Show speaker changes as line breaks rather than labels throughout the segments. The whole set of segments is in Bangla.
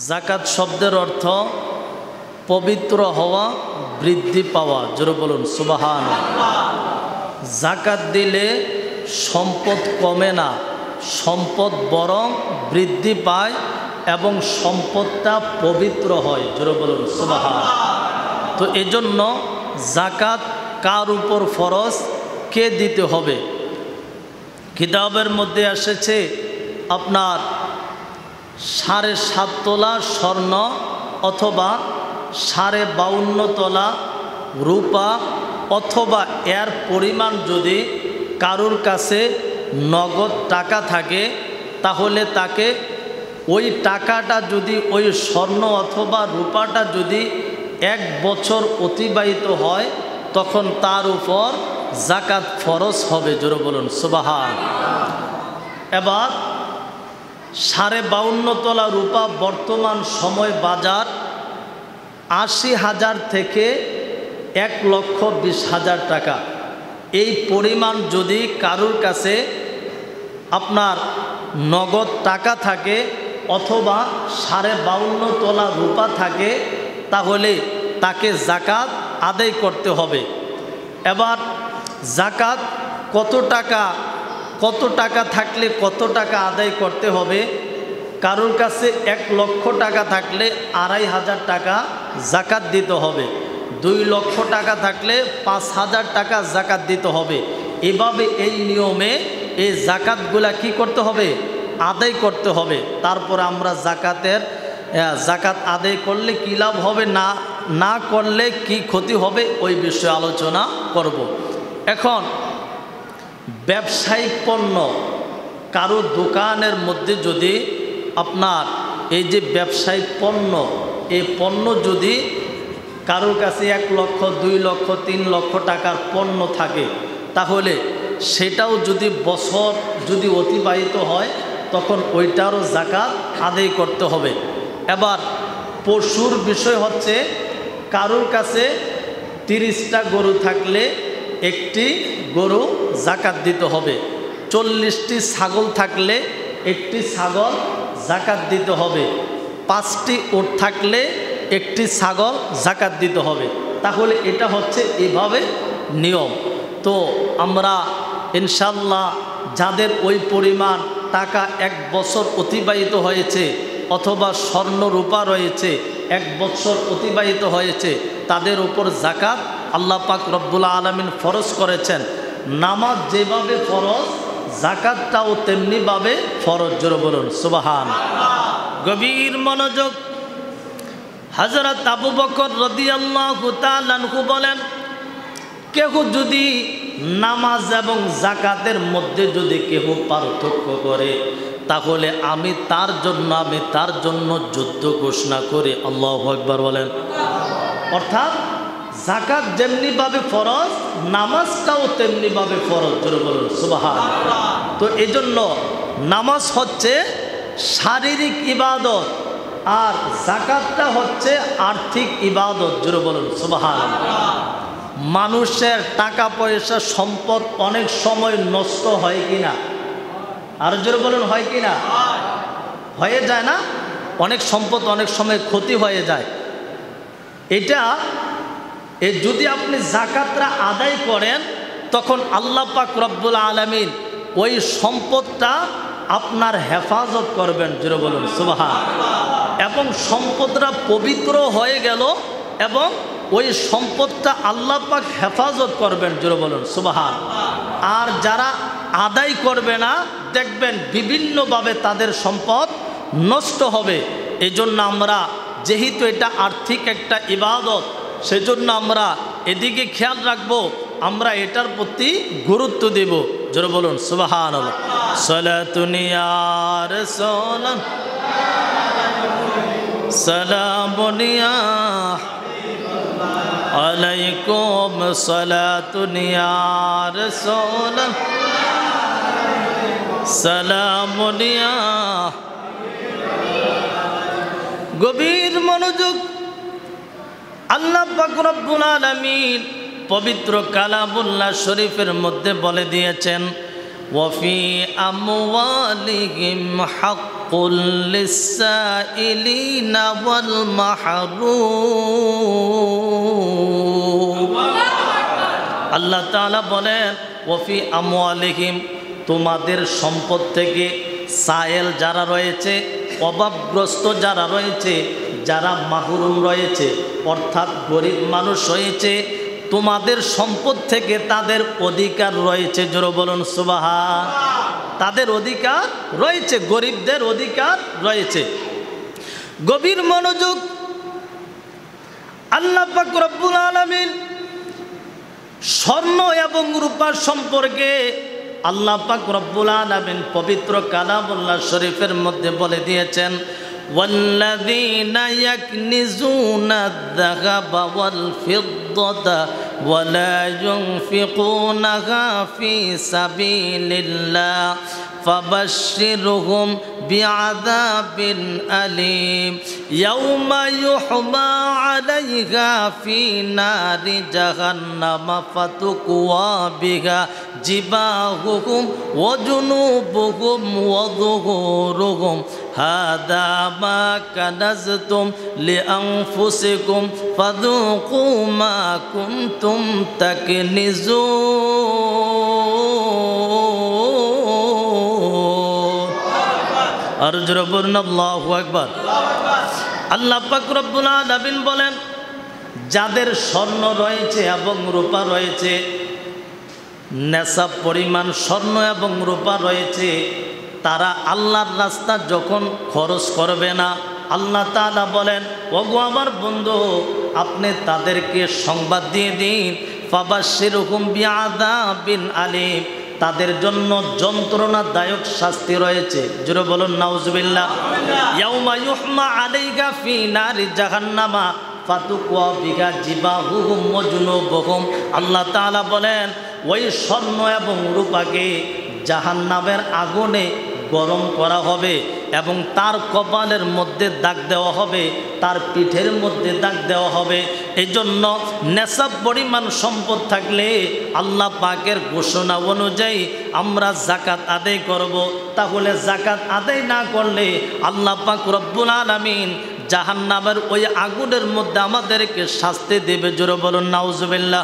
জাকাত শব্দের অর্থ পবিত্র হওয়া, বৃদ্ধি পাওয়া। জোরে বলুন সুবহানাল্লাহ। জাকাত দিলে সম্পদ কমে না, সম্পদ বরং বৃদ্ধি পায় এবং সম্পদটা পবিত্র হয়। জোরে বলুন সুবহানাল্লাহ। তো এজন্য জাকাত কার উপর ফরজ, কে দিতে হবে? কিতাবের মধ্যে এসেছে আপনার 7.5 তোলা স্বর্ণ অথবা 52.5 তোলা রূপা অথবা এর পরিমাণ যদি কারুর কাছে নগদ টাকা থাকে, তাহলে তাকে ওই টাকাটা যদি, ওই স্বর্ণ অথবা রূপাটা যদি 1 বছর অতিবাহিত হয়, তখন তার উপর জাকাত ফরজ হবে। জোরে বলুন সুবহানাল্লাহ। এবার 52.5 তোলা রূপা বর্তমান সময় বাজার 80,000 থেকে 1,20,000 টাকা। এই পরিমাণ যদি কারুর কাছে আপনার নগদ টাকা থাকে অথবা 52.5 তোলা রূপা থাকে, তাহলে তাকে জাকাত আদায় করতে হবে। এবার জাকাত কত টাকা থাকলে কত টাকা আদায় করতে হবে? কারোর কাছে 1 লক্ষ টাকা থাকলে 2,500 টাকা জাকাত দিতে হবে। 2 লক্ষ টাকা থাকলে 5,000 টাকা জাকাত দিতে হবে। এভাবে এই নিয়মে এই জাকাতগুলা কি করতে হবে? আদায় করতে হবে। তারপর আমরা জাকাত আদায় করলে কী লাভ হবে, না করলে কি ক্ষতি হবে, ওই বিষয়ে আলোচনা করব। এখন ব্যবসায়িক পণ্য, কারো দোকানের মধ্যে যদি আপনার এই যে ব্যবসায়িক পণ্য, এই পণ্য যদি কারোর কাছে 1 লক্ষ, 2 লক্ষ, 3 লক্ষ টাকার পণ্য থাকে, তাহলে সেটাও যদি বছর যদি অতিবাহিত হয়, তখন ওইটারও জাকাত আদায় করতে হবে। এবার পশুর বিষয় হচ্ছে, কারোর কাছে 30টা গরু থাকলে 1টি গরু জাকাত দিতে হবে। 40টি ছাগল থাকলে 1টি ছাগল জাকাত দিতে হবে। 5টি উট থাকলে 1টি ছাগল জাকাত দিতে হবে। তাহলে এটা হচ্ছে এভাবে নিয়ম। তো আমরা ইনশাল্লাহ যাদের ওই পরিমাণ টাকা 1 বছর অতিবাহিত হয়েছে অথবা স্বর্ণ রূপা রয়েছে, 1 বছর অতিবাহিত হয়েছে, তাদের উপর জাকাত আল্লাহ পাক রব্বুল আলামিন ফরজ করেছেন। নামাজ যেভাবে ফরজ, জাকাতটাও তেমনিভাবে ফরজ। জোরে বলুন সুবহানাল্লাহ। গভীর মনোযোগ। হযরত আবু বকর রাদিয়াল্লাহু তাআলা আনহু বলেন, কেহ যদি নামাজ এবং জাকাতের মধ্যে যদি কেহ পার্থক্য করে, তাহলে আমি তার জন্য যুদ্ধ ঘোষণা করি। আল্লাহু আকবার বলেন। অর্থাৎ জাকাত যেমনিভাবে ফরজ, নামাজটাও তেমনিভাবে ফরজ। জোরে বলুন সুবহানাল্লাহ। তো এজন্য নামাজ হচ্ছে শারীরিক ইবাদত আর জাকাতটা হচ্ছে আর্থিক ইবাদত। জোরে বলুন সুবহানাল্লাহ। মানুষের টাকা পয়সা সম্পদ অনেক সময় নষ্ট হয় কিনা? আর জোরে বলুন হয় কিনা? হয়ে যায় না? অনেক সম্পদ অনেক সময় ক্ষতি হয়ে যায়। এটা যদি আপনি জাকাতটা আদায় করেন, তখন আল্লাহ পাক রব্বুল আলামিন ওই সম্পদটা আপনার হেফাজত করবেন। জোরে বলুন সুবহানাল্লাহ। এবং সম্পদটা পবিত্র হয়ে গেল এবং ওই সম্পদটা আল্লাহ পাক হেফাজত করবেন। জোরে বলুন সুবহানাল্লাহ। আর যারা আদায় করবে না, দেখবেন বিভিন্নভাবে তাদের সম্পদ নষ্ট হবে। এজন্য আমরা, যেহেতু এটা আর্থিক একটা ইবাদত, সেজন্য আমরা এদিকে খেয়াল রাখবো, আমরা এটার প্রতি গুরুত্ব দেব। জোরে বলুন সুবহানাল্লাহ। সালাতুন ইয়া রাসূলুল্লাহ, সালামুন ইয়া আলাইকুম, সালাতুন ইয়া রাসূলুল্লাহ, সালামুন ইয়া। গভীর মনোযোগ। আল্লাহ পাক রব্বুল আলামিন পবিত্র কালামুল্লাহ শরীফের মধ্যে বলে দিয়েছেন, ওয়াফি আমওয়ালিহিম হাক قل للسائلين والمحروم আল্লাহ তাআলা বলেন ওয়াফি আমওয়ালিহিম তোমাদের সম্পদ থেকে সায়েল যারা রয়েছে অভাবগ্রস্ত যারা রয়েছে যারা মাহরুম রয়েছে অর্থাৎ গরিব মানুষ রয়েছে তোমাদের সম্পদ থেকে তাদের অধিকার রয়েছে জোরে বলুন সুবহান তাদের অধিকার রয়েছে গরিবদের অধিকার রয়েছে গভীর মনোযোগ আল্লাহ পাক রব্বুল আলামিন স্বর্ণ এবং রূপার সম্পর্কে আল্লাহ পাক রব্বুল আলামিন পবিত্র কালামুল্লাহ শরীফের মধ্যে বলে দিয়েছেন ওয়াল্লাযীনা ইয়াকনিজুনা আয-যাহাবা ওয়াল ফিদ্দাতা ওয়ালা ইউনফিকুনাহা ফি সাবিলিল্লাহ ফাবাশশিরহুম বিআযাবিন আলীম ইয়াওমা ইউহমা আলাইহা ফি নারি জাহান্নাম ফাতুকওয়া বিহা জিবাহুহুম ওয়া জুনুবুহুম ওয়া যুহুরুহুম হাদা মা কানাজতুম লিআনফুসিকুম ফাযুকু মা কুনতুম তাকনিজুন আর জোরে বলুন আল্লাহু আকবার আল্লাহ পাক রব্বুল আলামিন বলেন যাদের স্বর্ণ রয়েছে এবং রূপা রয়েছে নেশাব পরিমাণ স্বর্ণ এবং রূপা রয়েছে তারা আল্লাহর রাস্তা যখন খরচ করবে না আল্লাহ তাআলা বলেন ওগো আমার বন্ধু আপনি তাদেরকে সংবাদ দিয়ে দিন ফাবাশশিরহুম বিআযাবিন আলীম তাদের জন্য যন্ত্রণাদায়ক শাস্তি রয়েছে জোরে বলুন নাউজুবিল্লাহ ইয়াউমা ইউহমা আলাইহা ফি নারি জাহান্নামা ফাতুকওয়া বিহা জিবাহুহুম ওয়া জুনুবুহুম আল্লাহ তাআলা বলেন ওই স্বর্ণ এবং রূপাকে জাহান্নামের আগুনে গরম করা হবে এবং তার কপালের মধ্যে দাগ দেওয়া হবে তার পিঠের মধ্যে দাগ দেওয়া হবে এই জন্য নেশাব পরিমাণ সম্পদ থাকলে আল্লাহ পাকের ঘোষণা অনুযায়ী আমরা যাকাত আদায় করব তাহলে যাকাত আদায় না করলে আল্লাহ পাক রব্বুল আলামিন জাহান্নামের ওই আগুনের মধ্যে আমাদেরকে শাস্তি দেবে জোরে বলুন নাউজুবিল্লাহ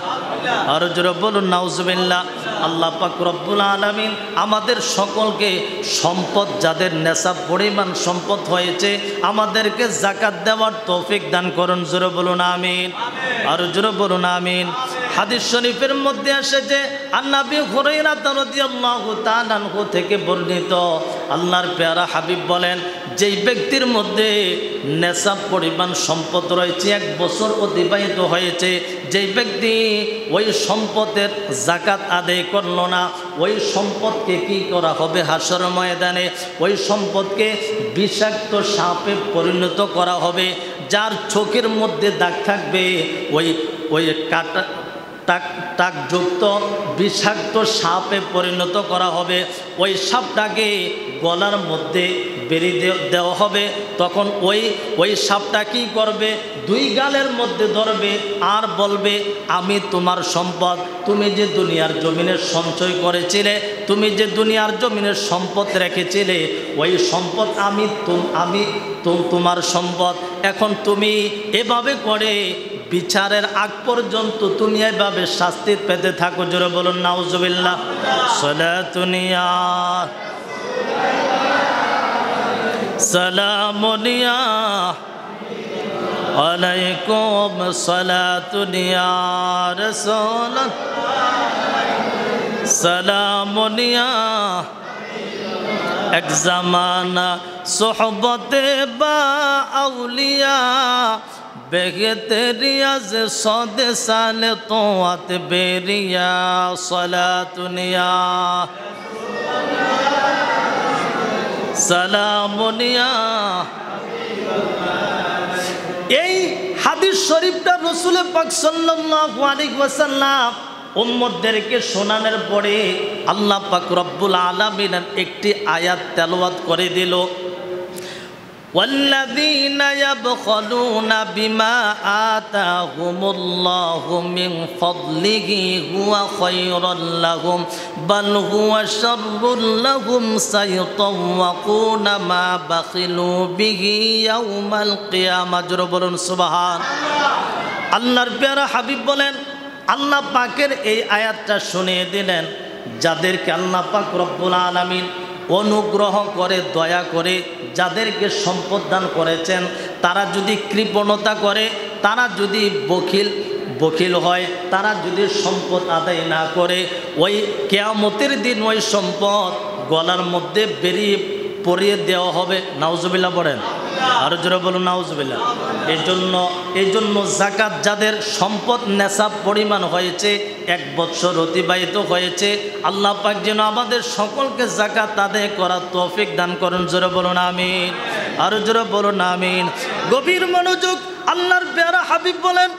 আর জোরে বলুন নাউজুবিল্লাহ আল্লাহ পাক রব্বুল আলামিন আমাদের সকলকে সম্পদ যাদের নেশাব পরিমাণ সম্পদ হয়েছে আমাদেরকে যাকাত দেওয়ার তৌফিক দান করুন জোরে বলুন আমিন আর জোরে বলুন আমিন হাদিস শরীফের মধ্যে এসেছে আন-নবী হুরায়রা রাদিয়াল্লাহু তাআলা আনহু থেকে বর্ণিত আল্লাহর পেয়ারা হাবিব বলেন যেই ব্যক্তির মধ্যে নেশাব পরিমাণ সম্পদ রয়েছে 1 বছর অতিবাহিত হয়েছে যেই ব্যক্তি ওই সম্পদের যাকাত আদায় করল না ওই সম্পদকে কি করা হবে হাসর ময়দানে ওই সম্পদকে বিষাক্ত সাপে পরিণত করা হবে যার চোখের মধ্যে দাগ থাকবে ওই কাটা টাকযুক্ত বিষাক্ত সাপে পরিণত করা হবে ওই সাপটাকে গলার মধ্যে বেরিয়ে দেওয়া হবে তখন ওই সাপটা কি করবে 2 গালের মধ্যে ধরবে আর বলবে আমি তোমার সম্পদ তুমি যে দুনিয়ার জমিনে সঞ্চয় করেছিলে তুমি যে দুনিয়ার জমিনের সম্পদ রেখেছিলে ওই সম্পদ আমি তোমার সম্পদ এখন তুমি এভাবে করে বিচারের আগ পর্যন্ত তুমি এভাবে শাস্তি পেতে থাকো জোরে বলুন নাউজুবিল্লাহ সালাতুনিয়া সালামুনিয়া আলাইকুম সালাতুনিয়া রাসূল সালামুনিয়া এক জামানা সোহবতে বা আউলিয়া बेगेरिया से सौदे साले तो आत बेरिया सलातुनिया सलामुनिया এই হাদিস শরীফটা রাসূল পাক সাল্লাল্লাহু আলাইহি ওয়াসাল্লাম উম্মতদেরকে শোনানোর পরে আল্লাহ পাক রব্বুল আলামিন একটি আয়াত তেলাওয়াত করে দিল والذين يبخلون بما آتاهم الله من فضله هو خير لهم بل هو شر لهم سيطوقون ما بخلوا به يوم القيامة জোরে সুবহান আল্লাহর প্যারা হাবিব বলেন আল্লাহ পাকের এই আয়াতটা শুনিয়ে দিলেন যাদেরকে আল্লাহ পাক রব্বুল আলামিন অনুগ্রহ করে দয়া করে যাদেরকে সম্পদ দান করেছেন তারা যদি কৃপণতা করে তারা যদি বখিল হয় তারা যদি সম্পদ আদায় না করে ওই কিয়ামতের দিন ওই সম্পদ গলার মধ্যে বেরিয়ে পরিয়ে দেওয়া হবে নাউজুবিল্লাহ পড়েন আরো জোরে বলুন নাউজুবিল্লাহ এই জন্য যাকাত যাদের সম্পদ নেশাব পরিমাণ হয়েছে 1 বছর অতিবাহিত হয়েছে আল্লাহ পাক যেন আমাদের সকলকে যাকাত আদায় করার তৌফিক দান করেন জোরে বলুন আমিন আরো জোরে বলুন আমিন গভীর মনোযোগ আল্লাহর প্যারা হাবিব বলেন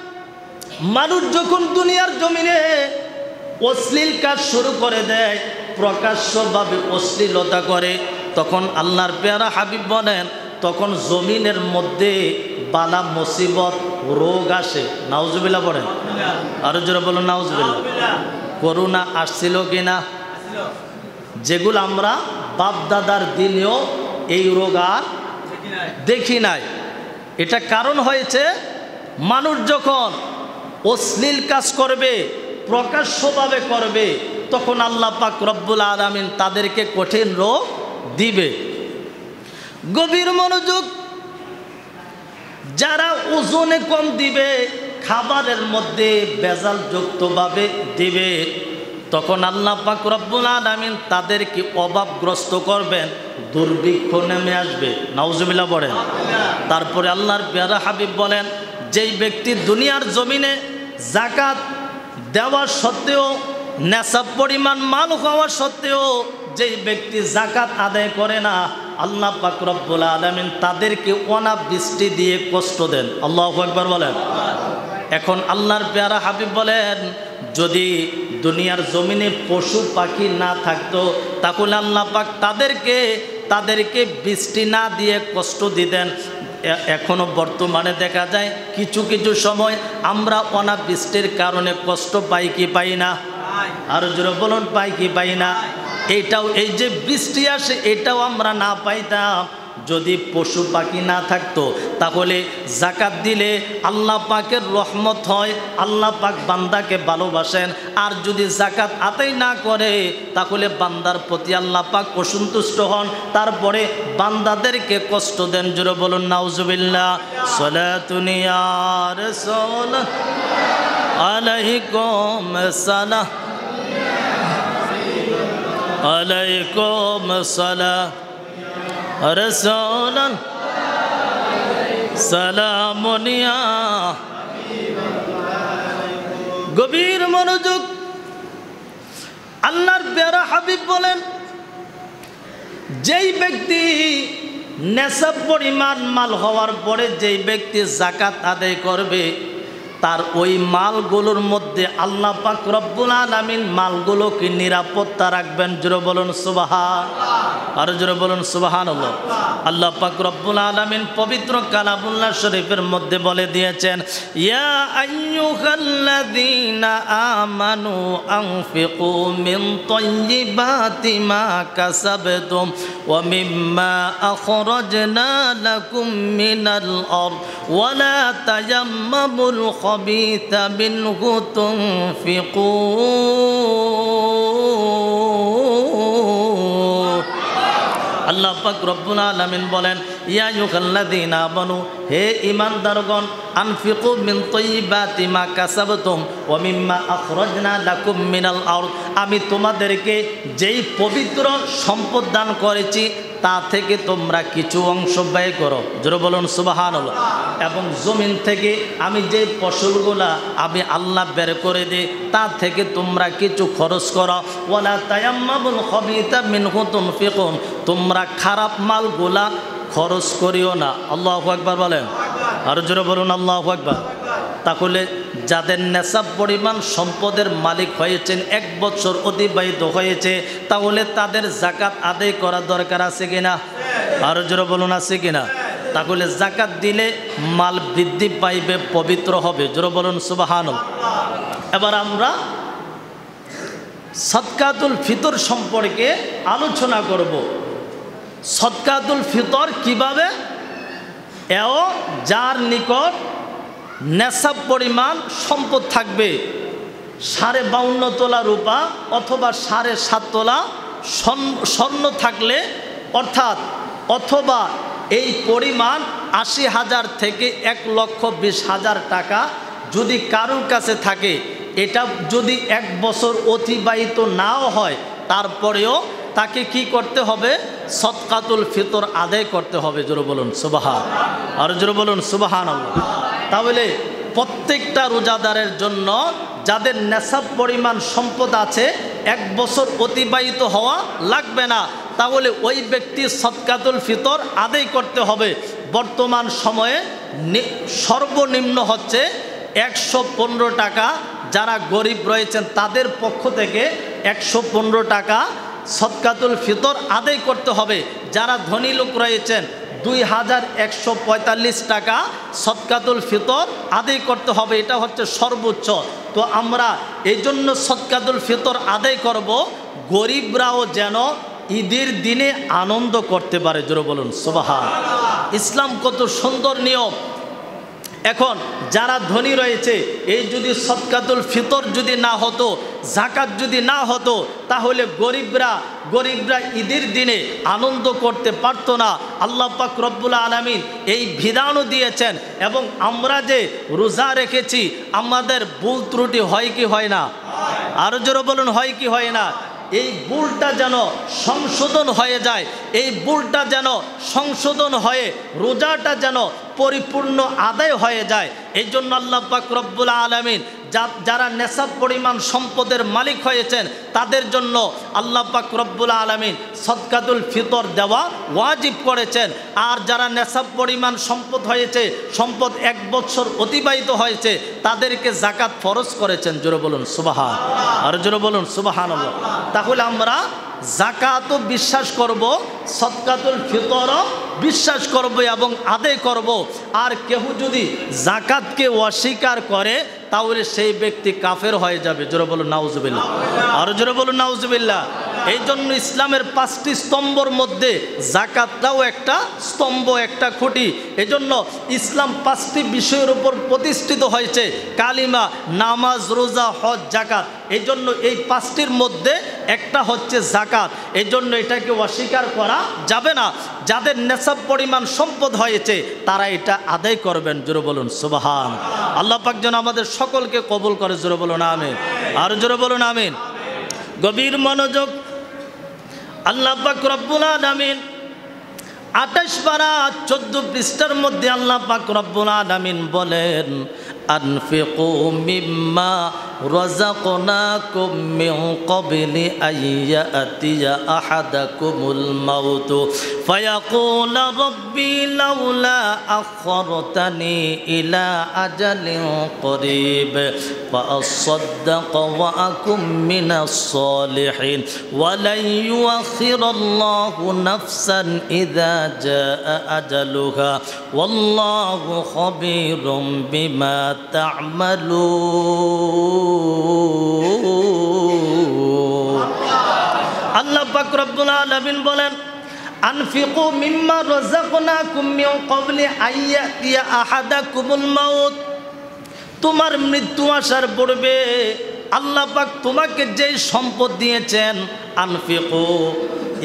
মানুষ যখন দুনিয়ার জমিনে অশ্লীল কাজ শুরু করে দেয় প্রকাশ্যভাবে অশ্লীলতা করে তখন আল্লাহর প্যারা হাবিব বলেন তখন জমিনের মধ্যে বালা মুসিবত রোগ আসে নাউজুবিল্লাহ পড়েন আরো জোরে বলুন নাউজুবিল্লাহ করোনা আসছিল কিনা যেগুলো আমরা বাপ দাদার দিনেও এই রোগ আর দেখি নাই এটা কারণ হয়েছে মানুষ যখন অশ্লীল কাজ করবে প্রকাশ্যভাবে করবে তখন আল্লাহ পাক রব্বুল আলামিন তাদেরকে কঠিন রোগ দিবে গভীর মনোযোগ যারা ওজনে কম দিবে খাবারের মধ্যে ভেজাল যুক্তভাবে দিবে তখন আল্লাহ পাক রব্বুল আলামিন তাদেরকে অভাবগ্রস্ত করবেন দুর্ভিক্ষ নেমে আসবে নাউজুবিল্লাহ বলেন তারপরে আল্লাহর প্যারা হাবিব বলেন যেই ব্যক্তি দুনিয়ার জমিনে যাকাত দেওয়া সত্ত্বেও নেশাব পরিমাণ মাল হওয়া সত্ত্বেও যেই ব্যক্তি যাকাত আদায় করে না আল্লাহ পাক রব্বুল আলামিন তাদেরকে অনাবৃষ্টি দিয়ে কষ্ট দেন আল্লাহু আকবার বলেন এখন আল্লাহর প্যারা হাবিব বলেন যদি দুনিয়ার জমিনে পশু পাখি না থাকতো তাহলে আল্লাহ পাক তাদেরকে বৃষ্টি না দিয়ে কষ্ট দিতেন এখনো বর্তমানে দেখা যায় কিছু কিছু সময় আমরা অনাবৃষ্টির কারণে কষ্ট পাই কি পাই না আর জোরে বলুন পাই কি পাই না এটাও এই যে বৃষ্টি আসে এটাও আমরা না পাইতাম যদি পশু পাখি না থাকতো তাহলে যাকাত দিলে আল্লাহ পাকের রহমত হয় আল্লাহ পাক বান্দাকে ভালোবাসেন আর যদি যাকাত আদায় না করে তাহলে বান্দার প্রতি আল্লাহ পাক অসন্তুষ্ট হন তারপরে বান্দাদেরকে কষ্ট দেন জোরে বলুন নাউজুবিল্লাহ সালাতুন ইয়া রাসূল আলাইকুম সালাম আলাইকুম সালাম রাসূলুন সালামুন ইয়া গভীর মনোযোগ আল্লাহর প্যারা হাবিব বলেন যেই ব্যক্তি নেশাব পরিমাণ মাল হওয়ার পরে যেই ব্যক্তি যাকাত আদায় করবে তার ওই মালগুলোর মধ্যে আল্লাহ পাক রব্বুল আলামিন মালগুলোকে নিরাপত্তা রাখবেন জোরে বলুন সুবহান আর জোরে বলুন সুবহানাল্লাহ আল্লাহ পাক রব্বুল আলামিন পবিত্র কালামুল্লাহ শরীফের মধ্যে বলে দিয়েছেন ইয়া আইয়ুহাল্লাযীনা আমানু আনফিকু মিন তাইয়্যিবাতি মা কাসাবতুম ওয়া মিম্মা আখরাজনা লাকুম মিনাল আরদ ওয়া লা তায়াম্মামুল خبيث منه تنفقون আল্লাহ পাক রব্বুল আলামিন বলেন ইয়া আইয়ুহাল্লাযীনা আমানু হে ঈমানদারগণ আনফিকু মিন তাইয়্যিবাতি মা কাসাবতুম ওয়া মিম্মা আখরাজনা লাকুম মিনাল আরদ আমি তোমাদেরকে যেই পবিত্র সম্পদ দান করেছি তা থেকে তোমরা কিছু অংশ ব্যয় করো জোরে বলুন সুবহানাল্লাহ এবং জমিন থেকে আমি যে ফসলগুলা আমি আল্লাহ বের করে দিই তা থেকে তোমরা কিছু খরচ করো ওয়ালা তায়াম্মামুল খাবিথা মিনহু তুনফিকুন তোমরা খারাপ মালগুলা খরচ করিও না আল্লাহু আকবার বলেন আর জোরে বলুন আল্লাহু আকবার তাহলে যাদের নেশাব পরিমাণ সম্পদের মালিক হয়েছেন 1 বছর অতিবাহিত হয়েছে তাহলে তাদের যাকাত আদায় করা দরকার আছে কিনা আর জোরে বলুন আছে কিনা তাহলে যাকাত দিলে মাল বৃদ্ধি পাইবে, পবিত্র হবে। জোরে বলুন সুবহানাল্লাহ। এবার আমরা সদকাতুল ফিতর সম্পর্কে আলোচনা করব। সদকাতুল ফিতর কিভাবে, এও যার নিকট নেশাব পরিমাণ সম্পদ থাকবে, 52.5 তোলা রূপা অথবা 7.5 তোলা স্বর্ণ থাকলে, অর্থাৎ অথবা এই পরিমাণ 80,000 থেকে 1,20,000 টাকা যদি কারোর কাছে থাকে, এটা যদি 1 বছর অতিবাহিত নাও হয়, তারপরেও তাকে কি করতে হবে? সদকাতুল ফিতর আদায় করতে হবে। জোরে বলুন সুবহানাল্লাহ। আর জোরে বলুন সুবহানাল্লাহ। তাহলে প্রত্যেকটা রোজাদারের জন্য যাদের নেশাব পরিমাণ সম্পদ আছে, 1 বছর অতিবাহিত হওয়া লাগবে না, তাহলে ওই ব্যক্তির সদকাতুল ফিতর আদায় করতে হবে। বর্তমান সময়ে সর্বনিম্ন হচ্ছে 115 টাকা। যারা গরিব রয়েছেন তাদের পক্ষ থেকে 115 টাকা সদকাতুল ফিতর আদায় করতে হবে। যারা ধনী লোক রয়েছেন 2145 টাকা সদকাতুল ফিতর আদায় করতে হবে। এটা হচ্ছে সর্বোচ্চ। তো আমরা এই জন্য সদকাতুল ফিতর আদায় করব, গরিবরাও যেন ঈদের দিনে আনন্দ করতে পারে। জোরে বলুন সুবহানাল্লাহ। ইসলাম কত সুন্দর নিয়ম। এখন যারা ধনী রয়েছে, এই যদি সদকাতুল ফিতর যদি না হতো, যাকাত যদি না হতো, তাহলে গরিবরা ঈদের দিনে আনন্দ করতে পারতো না। আল্লাহ পাক রব্বুল আলামিন এই বিধানও দিয়েছেন। এবং আমরা যে রোজা রেখেছি, আমাদের ভুল ত্রুটি হয় কি হয় না? আরো জোরে বলুন, হয় কি হয় না? এই ভুলটা যেন সংশোধন হয়ে যায়, এই ভুলটা যেন সংশোধন হয়ে রোজাটা যেন পরিপূর্ণ আদায় হয়ে যায়। এই জন্য আল্লাহ পাক রব্বুল আলামিন যারা নেশাব পরিমাণ সম্পদের মালিক হয়েছেন, তাদের জন্য আল্লাহ পাক রব্বুল আলামিন সদকাতুল ফিতর দেওয়া ওয়াজিব করেছেন। আর যারা নেশাব পরিমাণ সম্পদ হয়েছে, সম্পদ 1 বছর অতিবাহিত হয়েছে, তাদেরকে যাকাত ফরজ করেছেন। জোরে বলুন সুবহানাল্লাহ। আর জোরে বলুন সুবহানাল্লাহ। তাহলে আমরা যাকাতও বিশ্বাস করব, সদকাতুল ফিতরও বিশ্বাস করব এবং আদায় করব। আর কেউ যদি যাকাতকে অস্বীকার করে, তাহলে সেই ব্যক্তি কাফের হয়ে যাবে। জোরে বলুন নাউজুবিল্লাহ। আর জোরে বলুন নাউজুবিল্লাহ। এই জন্য ইসলামের 5টি স্তম্ভর মধ্যে যাকাতটাও একটা স্তম্ভ, একটা খুঁটি। এই জন্য ইসলাম 5টি বিষয়ের উপর প্রতিষ্ঠিত হয়েছে: কালিমা, নামাজ, রোজা, হজ, যাকাত। এই জন্য এই 5টির মধ্যে একটা হচ্ছে যাকাত। এই জন্য এটাকে অস্বীকার করা যাবে না। যাদের নেশাব পরিমাণ সম্পদ হয়েছে, তারা এটা আদায় করবেন। জোরে বলুন সুবহানাল্লাহ। আল্লাহ পাক যেন আমাদের সকলকে কবুল করে। জোরে বলুন আমিন। আর জোরে বলুন আমিন। গভীর মনোযোগ। আল্লাহ পাক রব্বুল আলামিন 28 পারা 14 পৃষ্ঠার মধ্যে আল্লাহ পাক রব্বুল আলামিন বলেন, আনফিকু মিম্মা রাযাকনাকুম মিন ক্বাবলি আইয়াতিয়া আহাদাকুমুল মাউত ফায়াকুল রাব্বি লাউলা আখরতানি ইলা আজালিন করিব ফাআসাদদাক ওয়া আকুম মিনাস সালিহিন ওয়া লা ইউআখিরুল্লাহু নাফসান ইযা জাআ আজালুহা ওয়াল্লাহু খাবীরুম বিমা তা'মালুন। আল্লাহ পাক রব্বুল আলামিন বলেন, আনফিকু মিম্মা রাযাকনাকুম মিন ক্বাবলি আইয়াতিয়া আহাদাকুমুল মাউত। তোমার মৃত্যু আসার পূর্বে আল্লাহ পাক তোমাকে যেই সম্পদ দিয়েছেন, আনফিকু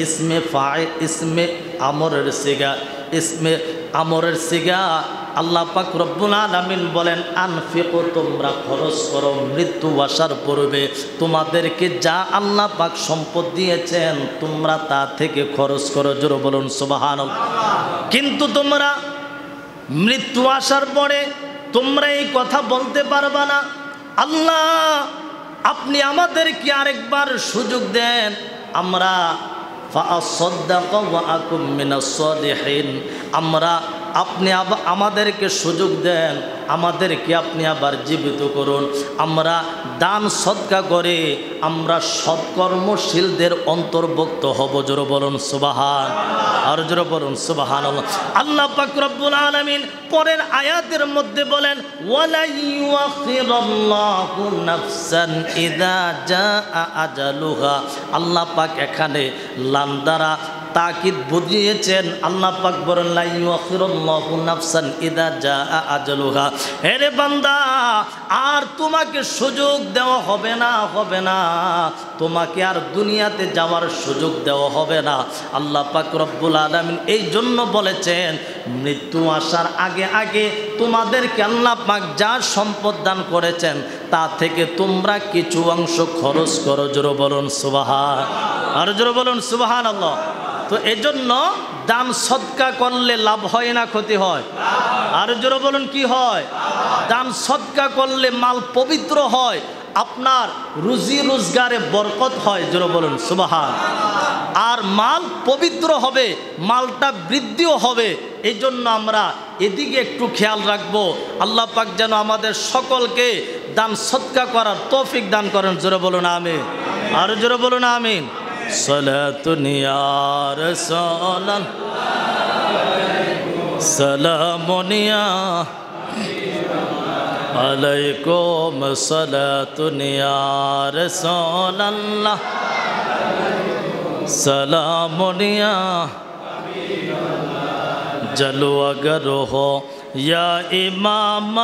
ইসমে ফাইল, ইসমে আমরের সিগা, ইসমে আমরের সিগা। আল্লাহ পাক রব্বুল আলামিন বলেন, আনফিকু, তোমরা খরচ করো মৃত্যু আসার পূর্বে। তোমাদেরকে যা আল্লাহ পাক সম্পদ দিয়েছেন, তোমরা তা থেকে খরচ করো। জোরে বলুন সুবহানাল্লাহ। কিন্তু তোমরা মৃত্যু আসার পরে তোমরা এই কথা বলতে পারবা না, আল্লাহ আপনি আমাদেরকে আরেকবার সুযোগ দেন, আমরা ফাআসাদদাক ওয়া আকুম মিনাস সালিহিন, আমরা আপনি আমাদেরকে সুযোগ দেন, আমাদেরকে আপনি আবার জীবিত করুন। আমরা দান সদকা করে আমরা সৎকর্মশীলদের অন্তর্ভুক্ত হব। জোরে বলুন সুবহান, আর জোরে বলুন সুবহানাল্লাহ। আল্লাহ পাক রব্বুল আলামিন পরের আয়াতের মধ্যে বলেন, ওয়ালা ইউআখিরুল্লাহু নাফসান ইযা জাআ আজালুহা। আল্লাহ পাক এখানে লাম দ্বারা তাকিদ বুঝিয়েছেন। আল্লাহ পাক বলেন, লা ইউআখিরুল্লাহু নাফসান ইযা জাআ আজালুহা। হে রে বান্দা, আর তোমাকে সুযোগ দেওয়া হবে না, তোমাকে আর দুনিয়াতে যাওয়ার সুযোগ দেওয়া হবে না। আল্লাহ পাক রব্বুল আলামিন এই জন্য বলেছেন, মৃত্যু আসার আগে আগে তোমাদেরকে আল্লাহ পাক যা সম্পদ দান করেছেন তা থেকে তোমরা কিছু অংশ খরচ করো। জোরে বলুন সুবহান, আর জোরে বলুন সুবহানাল্লাহ। তো এজন্য দান সদকা করলে লাভ হয় না ক্ষতি হয়? আর জোরে বলুন কি হয়? দান সদকা করলে মাল পবিত্র হয়, আপনার রুজি রোজগারে বরকত হয়। জোরে বলুন সুবহান। আর মাল পবিত্র হবে, মালটা বৃদ্ধিও হবে। এই জন্য আমরা এদিকে একটু খেয়াল রাখবো। আল্লাহ পাক যেন আমাদের সকলকে দান সদকা করার তৌফিক দান করেন। জোরে বলুন আমিন, আর জোরে বলুন আমিন। সালাতুন ইয়া রাসূলুল্লাহ, সালামুন ইয়া আলাইকুম, সালাতুন ইয়া রাসূলুল্লাহ, সালামুন ইয়া জলো अगर हो या इमाम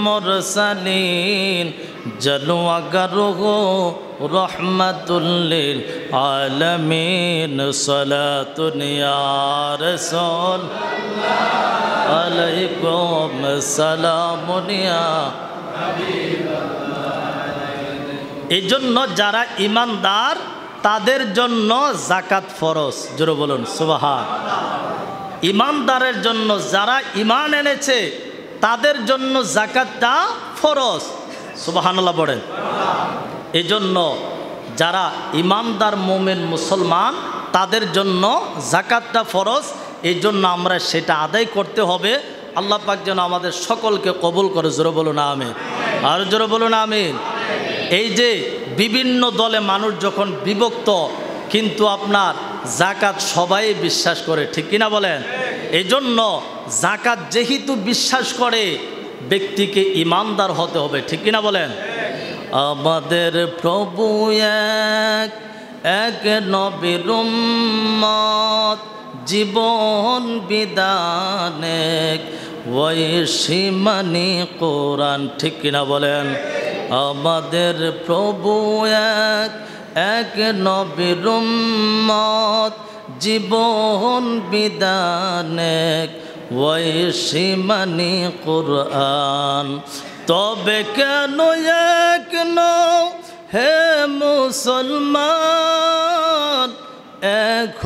मुरसलीन, जलो अगर हो रहमतुल लिल आलमीन, सलातुन या रसूल अलैकुम, सलामुन या। এই জন্য যারা ইমানদার তাদের জন্য যাকাত ফরজ। জোরে বলুন সুবহান। ইমানদারের জন্য, যারা ইমান এনেছে তাদের জন্য যাকাতটা ফরজ। সুবহানাল্লাহ পড়েন। এই জন্য যারা ইমানদার মুমিন মুসলমান তাদের জন্য যাকাতটা ফরজ। এই জন্য আমরা সেটা আদায় করতে হবে। আল্লাহ পাক যেন আমাদের সকলকে কবুল করে। জোরে বলুন আমিন, আর জোরে বলুন আমিন। এই যে বিভিন্ন দলে মানুষ যখন বিভক্ত, কিন্তু আপনার যাকাত সবাই বিশ্বাস করে, ঠিক কিনা বলেন? এই জন্য যাকাত যেহেতু বিশ্বাস করে ব্যক্তিকে ইমানদার হতে হবে, ঠিক কিনা বলেন? আমাদের প্রভু এক, এক নবীর উম্মত, জীবন বিধান এক, ওই সীমানি কোরআন, ঠিক কিনা বলেন? আমাদের প্রভু এক, এক নবীর উম্মত, জীবন বিধান এক, ওই সীমানি কোরআন। তবে কেন এক নও হে মুসলমান, এক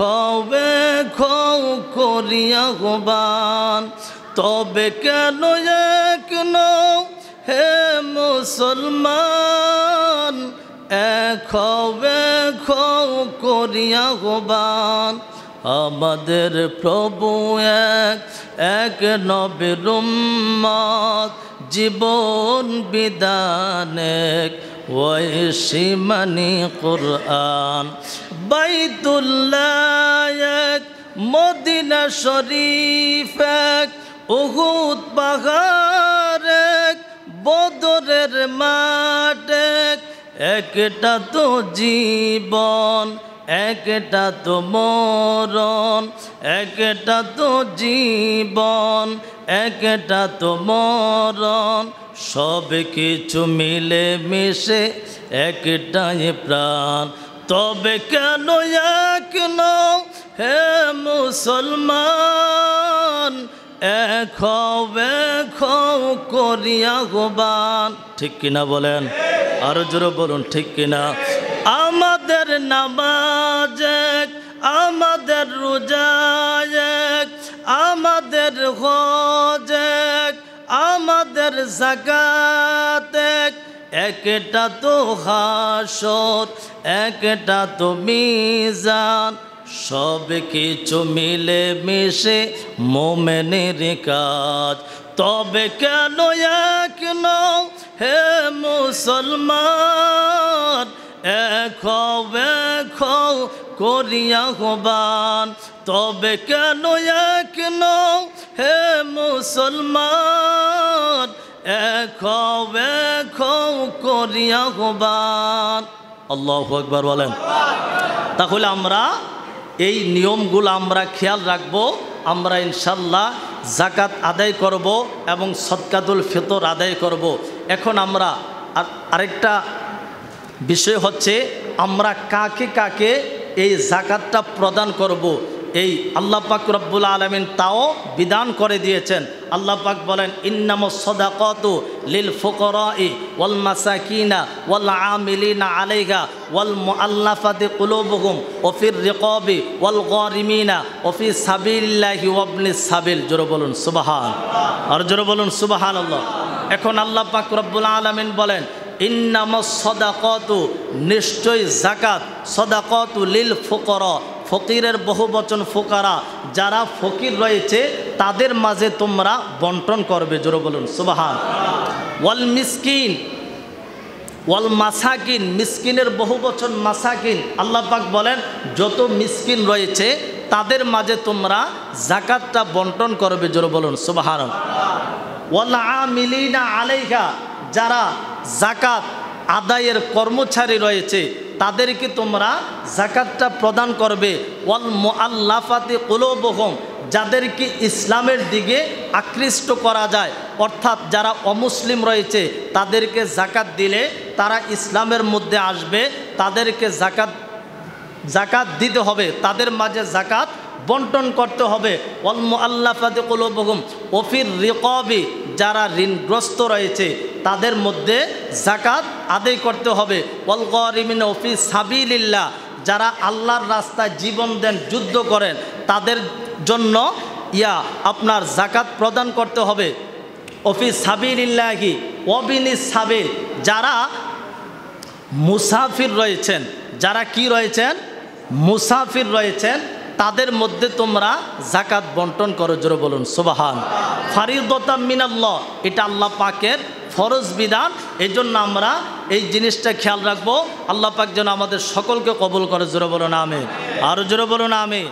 করিয়া আহ্বান। তবে কেন এক নও হে মুসলমান, এক করিয়া আহ্বান। আমাদের প্রভু এক, এক নবীর উম্মত, জীবন বিধান এক, ওই সীমানি কোরআন। বাইতুল্লাহ এক, মদিনা শরীফ এক, উহুদ পাহাড় এক, বদরের মাঠ এক, একটা তো জীবন, একটা তো মরণ, একটা তো জীবন, একটা তো মরণ, সব কিছু মিলে মিশে একটাই প্রাণ। তবে কেন এক নও হে মুসলমান, এক করিয়া আহ্বান, ঠিক কিনা বলেন? আরো জোরে বলুন ঠিক কিনা? আমাদের নামাজ এক, আমাদের রোজা এক, আমাদের হজ এক, আমাদের যাকাত এক, একটা তো হাসর, একটা তো মিজান, সব কিছু মিলে মিশে মোমেনের কাজ। তবে কেন এক নও হে মুসলমান, এক হও করিয়া হবান। তবে কেন এক নও হে মুসলমান, এক হও করিয়া হবান। আল্লাহু আকবার বলেন। তাহলে আমরা এই নিয়মগুলো আমরা খেয়াল রাখবো। আমরা ইনশাল্লাহ জাকাত আদায় করব এবং সদকাতুল ফিতর আদায় করব। এখন আমরা আরেকটা বিষয় হচ্ছে আমরা কাকে কাকে এই জাকাতটা প্রদান করব। এই আল্লাহ পাক রব্বুল আলামিন তাও বিধান করে দিয়েছেন। আল্লাহ পাক বলেন ইন্নামাস সাদাকাতু লিল ফুকারাই ওয়াল মাসাকিনা ওয়াল আমিলিনা আলাইহা ওয়াল মুআল্লাফাতি কুলুবুহুম ওয়া ফির রিকাবি ওয়াল গারিমিনা ওয়া ফি সাবিলিল্লাহি ওয়া ইবনিস সাবিল। জোরে বলুন সুবহান, আর জোরে বলুন সুবহানাল্লাহ। এখন আল্লাহ পাক রব্বুল আলামিন বলেন ইন্নামাস সাদাকাতু, নিশ্চয় যাকাত, সাদাকাতু লিল ফুকারা, ফকিরের বহু বচন ফুকারা, যারা ফকির রয়েছে তাদের মাঝে তোমরা বন্টন করবে। জোরে বলুন সুবহান। ওয়াল মিসকিন ওয়াল মাসাকিন, মিসকিনের বহু বচন মাসাকিন। আল্লাহ পাক বলেন যত মিসকিন রয়েছে তাদের মাঝে তোমরা যাকাতটা বন্টন করবে। জোরে বলুন সুবহান। ওয়াল আমিলিনা আলাইহা, যারা যাকাত আদায়ের কর্মচারী রয়েছে তাদেরকে তোমরা যাকাতটা প্রদান করবে। ওয়াল মুআল্লাফাতি কুলুবুহুম, যাদেরকে ইসলামের দিকে আকৃষ্ট করা যায়, অর্থাৎ যারা অমুসলিম রয়েছে তাদেরকে যাকাত দিলে তারা ইসলামের মধ্যে আসবে, তাদেরকে যাকাত দিতে হবে, তাদের মাঝে যাকাত বন্টন করতে হবে। ওয়াল মুআল্লাফাতি কুলুবুহুম ওয়া ফির রিকাবি, যারা ঋণগ্রস্ত রয়েছে তাদের মধ্যে যাকাত আদায় করতে হবে। ওয়াল গারিমিনা ওয়া ফি সাবিলিল্লাহ, যারা আল্লাহর রাস্তায় জীবন দেন, যুদ্ধ করেন, তাদের জন্য আপনার যাকাত প্রদান করতে হবে। ওয়া ফি সাবিলিল্লাহি ওয়া বিনিস সাবিল, যারা মুসাফির রয়েছেন, যারা কি রয়েছেন, মুসাফির রয়েছেন, তাদের মধ্যে তোমরা যাকাত বন্টন করো। জোরে বলুন সুবহান। ফারিদাতাম মিনাল্লাহ, এটা আল্লাহ পাকের ফরজ বিধান। এই জন্য আমরা এই জিনিসটা খেয়াল রাখবো। আল্লাহ পাক যেন আমাদের সকলকে কবুল করে। জোরে বলুন আমিন, আরো জোরে বলুন আমিন।